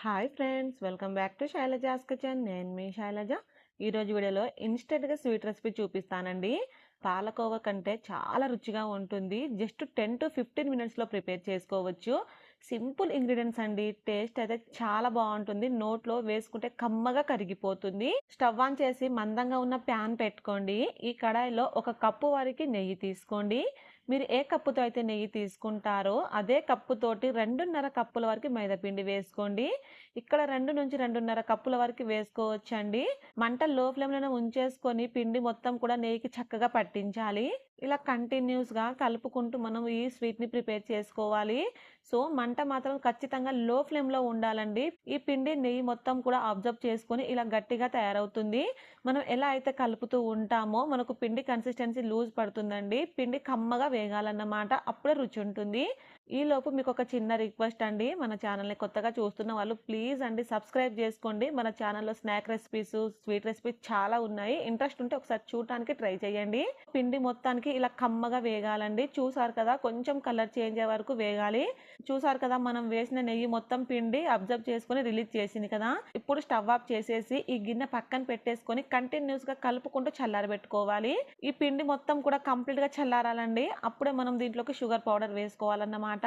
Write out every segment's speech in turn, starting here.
Hi friends, welcome back to Shailaja's kitchen. నేను మీ శైలజ. ఈరోజు వీడియోలో ఇన్స్టెంట్గా స్వీట్ రెసిపీ చూపిస్తానండి. పాలకోవా కంటే చాలా రుచిగా ఉంటుంది. జస్ట్ 10 to 15 మినిట్స్లో ప్రిపేర్ చేసుకోవచ్చు. సింపుల్ ఇంగ్రీడియంట్స్ అండి. టేస్ట్ అయితే చాలా బాగుంటుంది. నోట్లో వేసుకుంటే కమ్మగా కరిగిపోతుంది. స్టవ్ ఆన్ చేసి మందంగా ఉన్న ప్యాన్ పెట్టుకోండి. ఈ కడాయిలో 1 కప్పు వరకు నెయ్యి తీసుకోండి. మీరు ఏ కప్పుతో అయితే నెయ్యి తీసుకుంటారో అదే కప్పుతోటి 2.5 కప్పుల వరకు మైదాపిండి వేసుకోండి. ఇక్కడ 2 నుంచి 2.5 కప్పుల వరకు వేసుకోవచ్చండి. మంట లో ఫ్లేమ్లోనే ఉంచేసుకొని పిండి మొత్తం కూడా నెయ్యికి చక్కగా పట్టించాలి. ఇలా కంటిన్యూస్గా కలుపుకుంటూ మనం ఈ స్వీట్ని ప్రిపేర్ చేసుకోవాలి. సో మంట మాత్రం ఖచ్చితంగా లో ఫ్లేమ్లో ఉండాలండి. ఈ పిండి నెయ్యి మొత్తం కూడా అబ్జర్వ్ చేసుకొని ఇలా గట్టిగా తయారవుతుంది. మనం ఎలా అయితే కలుపుతూ ఉంటామో మనకు పిండి కన్సిస్టెన్సీ లూజ్ పడుతుందండి. పిండి కమ్మగా వేగాలన్నమాట, అప్పుడే రుచి ఉంటుంది. ఈలోపు మీకు ఒక చిన్న రిక్వెస్ట్ అండి, మన ఛానల్ని కొత్తగా చూస్తున్న వాళ్ళు ప్లీజ్ అండి సబ్స్క్రైబ్ చేసుకోండి. మన ఛానల్లో స్నాక్ రెసిపీస్, స్వీట్ రెసిపీస్ చాలా ఉన్నాయి. ఇంట్రెస్ట్ ఉంటే ఒకసారి చూడటానికి ట్రై చేయండి. పిండి మొత్తానికి ఇలా కమ్మగా వేగాలండి. చూసారు కదా, కొంచెం కలర్ చేంజ్ అయ్యే వరకు వేగాలి. చూసారు కదా, మనం వేసిన నెయ్యి మొత్తం పిండి అబ్జర్వ్ చేసుకుని రిలీజ్ చేసింది కదా. ఇప్పుడు స్టవ్ ఆఫ్ చేసేసి ఈ గిన్నె పక్కన పెట్టేసుకొని కంటిన్యూస్గా కలుపుకుంటూ చల్లారబెట్టుకోవాలి. ఈ పిండి మొత్తం కూడా కంప్లీట్గా చల్లారాలండి. అప్పుడే మనం దీంట్లోకి షుగర్ పౌడర్ వేసుకోవాలన్నమాట.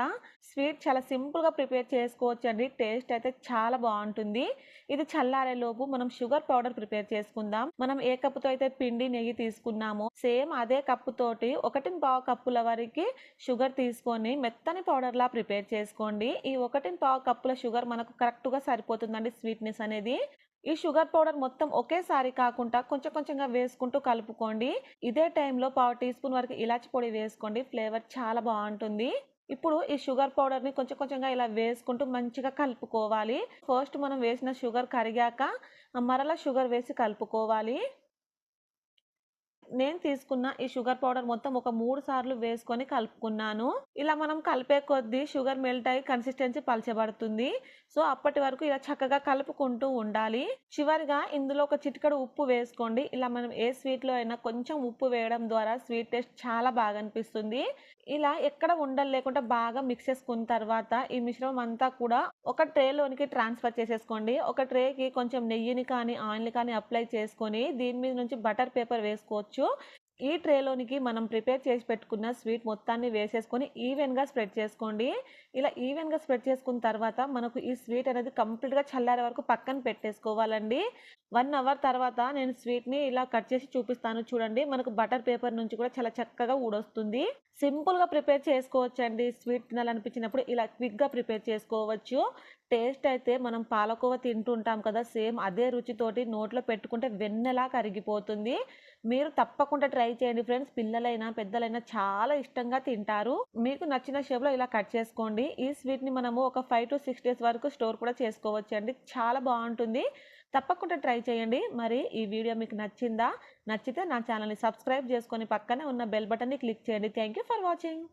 స్వీట్ చాలా సింపుల్గా ప్రిపేర్ చేసుకోవచ్చు అండి. టేస్ట్ అయితే చాలా బాగుంటుంది. ఇది చల్లారే లోపు మనం షుగర్ పౌడర్ ప్రిపేర్ చేసుకుందాం. మనం ఏ కప్పుతో అయితే పిండి నెయ్యి తీసుకున్నామో సేమ్ అదే కప్పుతోటి 1.25 కప్పుల వరకు షుగర్ తీసుకొని మెత్తని పౌడర్ లా ప్రిపేర్ చేసుకోండి. ఈ 1.25 కప్పుల షుగర్ మనకు కరెక్ట్గా సరిపోతుందండి స్వీట్నెస్ అనేది. ఈ షుగర్ పౌడర్ మొత్తం ఒకేసారి కాకుండా కొంచెం కొంచెంగా వేసుకుంటూ కలుపుకోండి. ఇదే టైంలో 1/2 టీ స్పూన్ వరకు ఇలాచి పొడి వేసుకోండి. ఫ్లేవర్ చాలా బాగుంటుంది. ఇప్పుడు ఈ షుగర్ పౌడర్ని కొంచెం కొంచెంగా ఇలా వేసుకుంటూ మంచిగా కలుపుకోవాలి. ఫస్ట్ మనం వేసిన షుగర్ కరిగాక మరలా షుగర్ వేసి కలుపుకోవాలి. నేను తీసుకున్న ఈ షుగర్ పౌడర్ మొత్తం ఒక 3 సార్లు వేసుకొని కలుపుకున్నాను. ఇలా మనం కలిపే కొద్దీ షుగర్ మెల్ట్ అయ్యి కన్సిస్టెన్సీ పలచబడుతుంది. సో అప్పటి వరకు ఇలా చక్కగా కలుపుకుంటూ ఉండాలి. చివరిగా ఇందులో ఒక చిటికెడు ఉప్పు వేసుకోండి. ఇలా మనం ఏ స్వీట్లో అయినా కొంచెం ఉప్పు వేయడం ద్వారా స్వీట్ టేస్ట్ చాలా బాగా అనిపిస్తుంది. ఇలా ఎక్కడ ఉండలు లేకుండా బాగా మిక్స్ చేసుకున్న తర్వాత ఈ మిశ్రమం అంతా కూడా ఒక ట్రేలోనికి ట్రాన్స్ఫర్ చేసేసుకోండి. ఒక ట్రేకి కొంచెం నెయ్యిని కానీ ఆయిల్ని కానీ అప్లై చేసుకొని దీని మీద నుంచి బటర్ పేపర్ వేసుకోవచ్చు. ఈ ట్రేలోనికి మనం ప్రిపేర్ చేసి పెట్టుకున్న స్వీట్ మొత్తాన్ని వేసేసుకొని ఈవెన్గా స్ప్రెడ్ చేసుకోండి. ఇలా ఈవెన్గా స్ప్రెడ్ చేసుకున్న తర్వాత మనకు ఈ స్వీట్ అనేది కంప్లీట్గా చల్లారే వరకు పక్కన పెట్టేసుకోవాలండి. 1 అవర్ తర్వాత నేను స్వీట్ని ఇలా కట్ చేసి చూపిస్తాను చూడండి. మనకు బటర్ పేపర్ నుంచి కూడా చాలా చక్కగా ఊడొస్తుంది. సింపుల్గా ప్రిపేర్ చేసుకోవచ్చండి. స్వీట్ తినాలనిపించినప్పుడు ఇలా క్విక్గా ప్రిపేర్ చేసుకోవచ్చు. టేస్ట్ అయితే మనం పాలకోవా తింటుంటాం కదా, సేమ్ అదే రుచితోటి నోట్లో పెట్టుకుంటే వెన్నెలా కరిగిపోతుంది. మీరు తప్పకుండా ట్రై చేయండి ఫ్రెండ్స్. పిల్లలైనా పెద్దలైనా చాలా ఇష్టంగా తింటారు. మీకు నచ్చిన షేప్లో ఇలా కట్ చేసుకోండి. ఈ స్వీట్ని మనము ఒక 5 to 6 days వరకు స్టోర్ కూడా చేసుకోవచ్చు అండి. చాలా బాగుంటుంది. తప్పకుండా ట్రై చేయండి. మరి ఈ వీడియో మీకు నచ్చిందా? నచ్చితే నా ఛానల్ని సబ్స్క్రైబ్ చేసుకొని పక్కనే ఉన్న బెల్ బటన్ని క్లిక్ చేయండి. Thank you for watching.